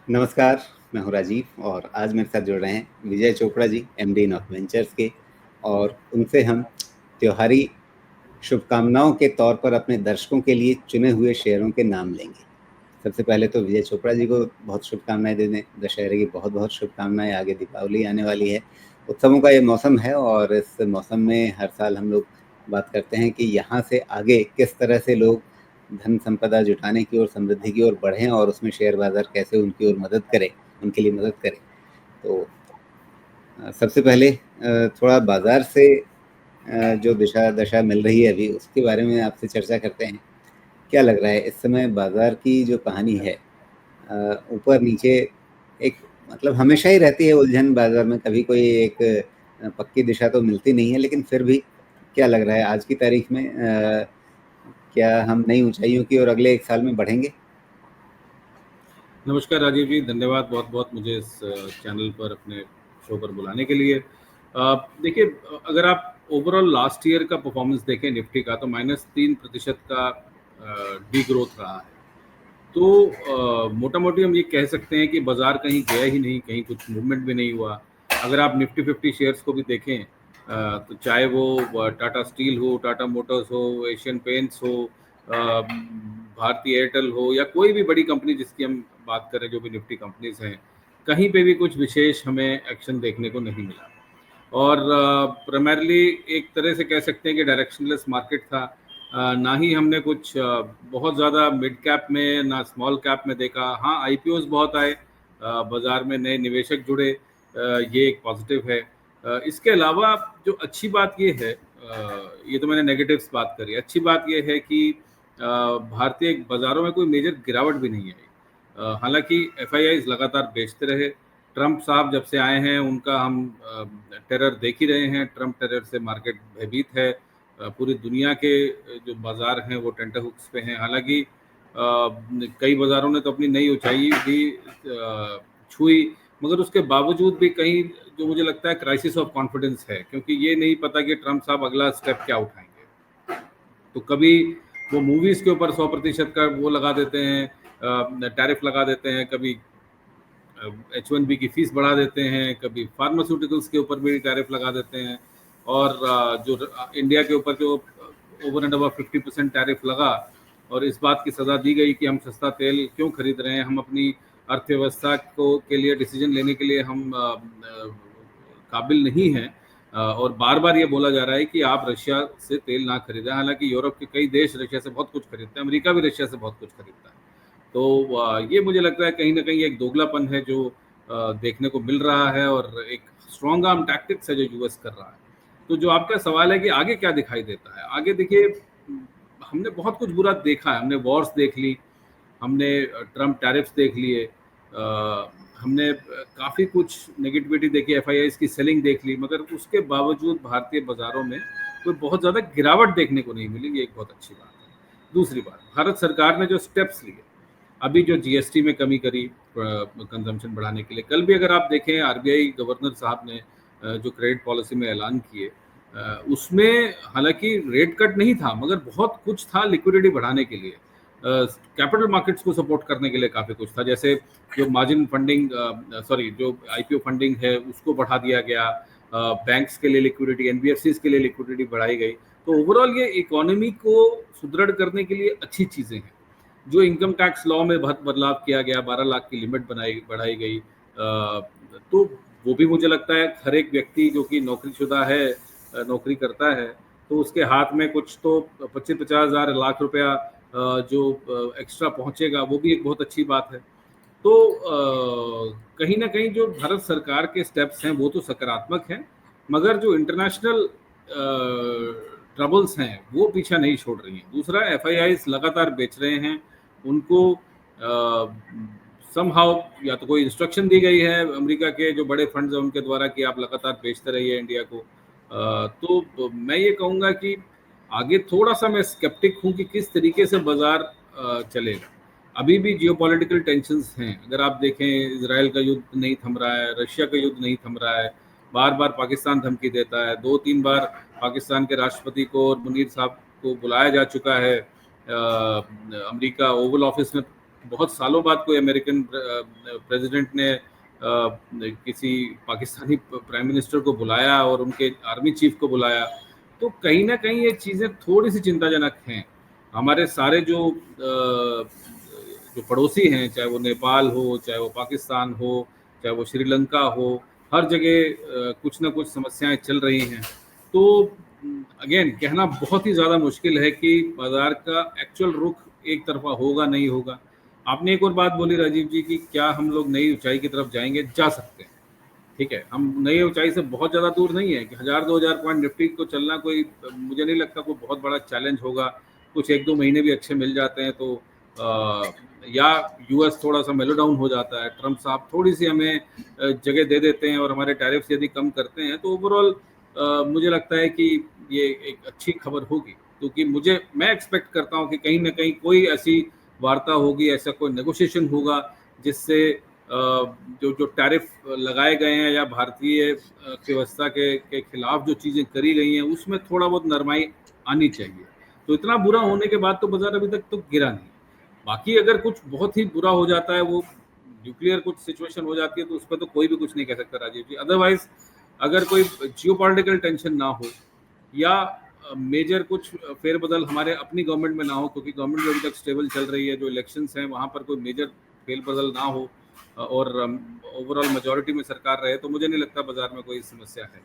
नमस्कार, मैं हूँ राजीव और आज मेरे साथ जुड़ रहे हैं विजय Chopra ji, MD north ventures के। और उनसे हम त्योहारी शुभकामनाओं के तौर पर अपने दर्शकों के लिए चुने हुए शेयरों के नाम लेंगे। सबसे पहले तो विजय चोपड़ा जी को बहुत शुभकामनाएँ दे दें, दशहरे की बहुत-बहुत शुभकामनाएँ। आगे दीपावली आने वाली है, उत्सवों का ये मौसम है और इस मौसम में हर साल हम लोग बात करते हैं कि यहाँ से आगे किस तरह से लोग धन संपदा जुटाने की ओर, समृद्धि की ओर बढ़ें और उसमें शेयर बाज़ार कैसे उनकी ओर मदद करे, उनके लिए मदद करे। तो सबसे पहले थोड़ा बाज़ार से जो दिशा दशा मिल रही है अभी, उसके बारे में आपसे चर्चा करते हैं। क्या लग रहा है इस समय बाज़ार की जो कहानी है, ऊपर-नीचे एक मतलब हमेशा ही रहती है उलझन बाज़ार में, कभी कोई एक पक्की दिशा तो मिलती नहीं है, लेकिन फिर भी क्या लग रहा है आज की तारीख में क्या हम नई ऊँचाइयों की ओर अगले 1 साल में बढ़ेंगे? नमस्कार राजीव जी, धन्यवाद बहुत-बहुत मुझे इस चैनल पर अपने शो पर बुलाने के लिए। देखिए, अगर आप ओवरऑल लास्ट ईयर का परफॉर्मेंस देखें निफ्टी का, तो -3% का डीग्रोथ रहा है। तो मोटा-मोटी हम ये कह सकते हैं कि बाज़ार कहीं गया ही नहीं, कहीं कुछ मूवमेंट भी नहीं हुआ। अगर आप निफ्टी 50 शेयर्स को भी देखें, तो चाहे वो टाटा स्टील हो, टाटा मोटर्स हो, एशियन पेंट्स हो, भारती एयरटेल हो या कोई भी बड़ी कंपनी जिसकी हम बात करें, जो भी निफ्टी कंपनीज़ हैं, कहीं पे भी कुछ विशेष हमें एक्शन देखने को नहीं मिला। और प्राइमरीली एक तरह से कह सकते हैं कि डायरेक्शनलेस मार्केट था। ना ही हमने कुछ बहुत ज़्यादा मिड कैप में, ना स्मॉल कैप में देखा। हाँ, आईपीओज़ बहुत आए, बाज़ार में नए निवेशक जुड़े, ये एक पॉजिटिव है। इसके अलावा जो अच्छी बात ये है, ये तो मैंने नेगेटिव्स बात करी, अच्छी बात ये है कि भारतीय बाज़ारों में कोई मेजर गिरावट भी नहीं आई। हालाँकि एफआईआईज़ लगातार बेचते रहे। ट्रंप साहब जब से आए हैं, उनका हम टेरर देख ही रहे हैं। ट्रंप टेरर से मार्केट भयभीत है। पूरी दुनिया के जो बाज़ार हैं वो टेंटरहुक्स पे हैं। हालाँकि कई बाज़ारों ने तो अपनी नई ऊँचाई भी छुई, मगर उसके बावजूद भी कहीं जो मुझे लगता है क्राइसिस ऑफ कॉन्फिडेंस है, क्योंकि ये नहीं पता कि ट्रंप साहब अगला स्टेप क्या उठाएँगे। तो कभी वो मूवीज़ के ऊपर 100% का वो लगा देते हैं, टैरिफ लगा देते हैं, कभी H1B की फीस बढ़ा देते हैं, कभी फार्मास्यूटिकल्स के ऊपर भी टैरिफ लगा देते हैं। और इंडिया के ऊपर जो ओवर एंड अबव 50% टैरिफ लगा और इस बात की सज़ा दी गई कि हम सस्ता तेल क्यों खरीद रहे हैं, हम अपनी अर्थव्यवस्था को के लिए डिसीजन लेने के लिए हम काबिल नहीं हैं। और बार-बार ये बोला जा रहा है कि आप रशिया से तेल ना खरीदें। हालाँकि यूरोप के कई देश रशिया से बहुत कुछ खरीदते हैं, अमेरिका भी रशिया से बहुत कुछ खरीदता है। तो ये मुझे लगता है कहीं न कहीं एक दोगलापन है जो देखने को मिल रहा है और एक स्ट्रॉन्ग आर्म टैक्टिक्स है जो यूएस कर रहा है। तो जो आपका सवाल है कि आगे क्या दिखाई देता है? आगे देखिए, हमने बहुत कुछ बुरा देखा है, हमने वॉर्स देख ली, हमने ट्रम्प टैरिफ्स देख लिए, हमने काफ़ी कुछ नेगेटिविटी देखी, एफआईआईज़ की सेलिंग देख ली, मगर उसके बावजूद भारतीय बाज़ारों में कोई बहुत ज़्यादा गिरावट देखने को नहीं मिली, ये एक बहुत अच्छी बात है। दूसरी बात, भारत सरकार ने जो स्टेप्स लिए, अभी जो जीएसटी में कमी करी कंजम्पशन बढ़ाने के लिए, कल भी अगर आप देखें आरबीआई गवर्नर साहब ने जो क्रेडिट पॉलिसी में ऐलान किए, उसमें हालांकि रेट कट नहीं था, मगर बहुत कुछ था लिक्विडिटी बढ़ाने के लिए, कैपिटल मार्केट्स को सपोर्ट करने के लिए काफ़ी कुछ था। जैसे जो मार्जिन फंडिंग, सॉरी, जो आईपीओ फंडिंग है उसको बढ़ा दिया गया, बैंक्स के लिए लिक्विडिटी, एनबीएफसीज के लिए लिक्विडिटी बढ़ाई गई। तो ओवरऑल ये इकोनॉमी को सुदृढ़ करने के लिए अच्छी चीज़ें हैं। जो इनकम टैक्स लॉ में बहुत बदलाव किया गया, 12 लाख की लिमिट बढ़ाई गई, तो वो भी मुझे लगता है हर एक व्यक्ति जो कि नौकरीशुदा है, नौकरी करता है, तो उसके हाथ में कुछ तो 25-50 हज़ार लाख रुपया जो एक्स्ट्रा पहुंचेगा, वो भी एक बहुत अच्छी बात है। तो कहीं ना कहीं जो भारत सरकार के स्टेप्स हैं वो तो सकारात्मक हैं, मगर जो इंटरनेशनल ट्रबल्स हैं वो पीछा नहीं छोड़ रही हैं। दूसरा, एफआईआईज लगातार बेच रहे हैं, उनको समहाउ या तो कोई इंस्ट्रक्शन दी गई है अमेरिका के जो बड़े फंड्स हैं उनके द्वारा कि आप लगातार बेचते रहिए इंडिया को। तो मैं ये कहूँगा कि आगे थोड़ा सा मैं स्केप्टिक हूँ कि किस तरीके से बाजार चलेगा। अभी भी जियोपॉलिटिकल टेंशन्स हैं। अगर आप देखें, इजराइल का युद्ध नहीं थम रहा है, रशिया का युद्ध नहीं थम रहा है, बार बार पाकिस्तान धमकी देता है। 2-3 बार पाकिस्तान के राष्ट्रपति को और मुनीर साहब को बुलाया जा चुका है अमेरिका ओवल ऑफिस में बहुत सालों बाद कोई अमेरिकन प्रेसिडेंट ने किसी पाकिस्तानी प्राइम मिनिस्टर को बुलाया और उनके आर्मी चीफ को बुलाया, तो कहीं ना कहीं ये चीज़ें थोड़ी सी चिंताजनक हैं। हमारे सारे जो पड़ोसी हैं, चाहे वो नेपाल हो, चाहे वो पाकिस्तान हो, चाहे वो श्रीलंका हो, हर जगह कुछ ना कुछ समस्याएं चल रही हैं। तो अगेन कहना बहुत ही ज़्यादा मुश्किल है कि बाजार का एक्चुअल रुख एक तरफा होगा नहीं होगा। आपने एक और बात बोली राजीव जी कि क्या हम लोग नई ऊंचाई की तरफ जाएंगे, जा सकते हैं, ठीक है, हम नई ऊंचाई से बहुत ज़्यादा दूर नहीं है कि 1000-2000 पॉइंट निफ्टी को चलना कोई, मुझे नहीं लगता कोई बहुत बड़ा चैलेंज होगा। कुछ 1-2 महीने भी अच्छे मिल जाते हैं तो या यूएस थोड़ा सा मेलो डाउन हो जाता है, ट्रम्प साहब थोड़ी सी हमें जगह दे देते हैं और हमारे टैरिफ्स यदि कम करते हैं, तो ओवरऑल मुझे लगता है कि ये एक अच्छी खबर होगी। क्योंकि मैं एक्सपेक्ट करता हूँ कि कहीं ना कहीं कोई ऐसी वार्ता होगी, ऐसा कोई नेगोशिएशन होगा जिससे जो जो टैरिफ लगाए गए हैं या भारतीय अर्थव्यवस्था के खिलाफ जो चीज़ें करी गई हैं उसमें थोड़ा बहुत नरमाई आनी चाहिए। तो इतना बुरा होने के बाद तो बाजार अभी तक तो गिरा नहीं। बाकी अगर कुछ बहुत ही बुरा हो जाता है, वो न्यूक्लियर कुछ सिचुएशन हो जाती है, तो उस पर तो कोई भी कुछ नहीं कह सकता राजीव जी। अदरवाइज अगर कोई जियोपॉलिटिकल टेंशन ना हो या मेजर कुछ फेरबदल हमारे अपनी गवर्नमेंट में ना हो, क्योंकि गवर्नमेंट अभी तक स्टेबल चल रही है, जो इलेक्शंस हैं वहाँ पर कोई मेजर फेरबदल ना हो और ओवरऑल मेजॉरिटी में सरकार रहे, तो मुझे नहीं लगता बाजार में कोई समस्या है।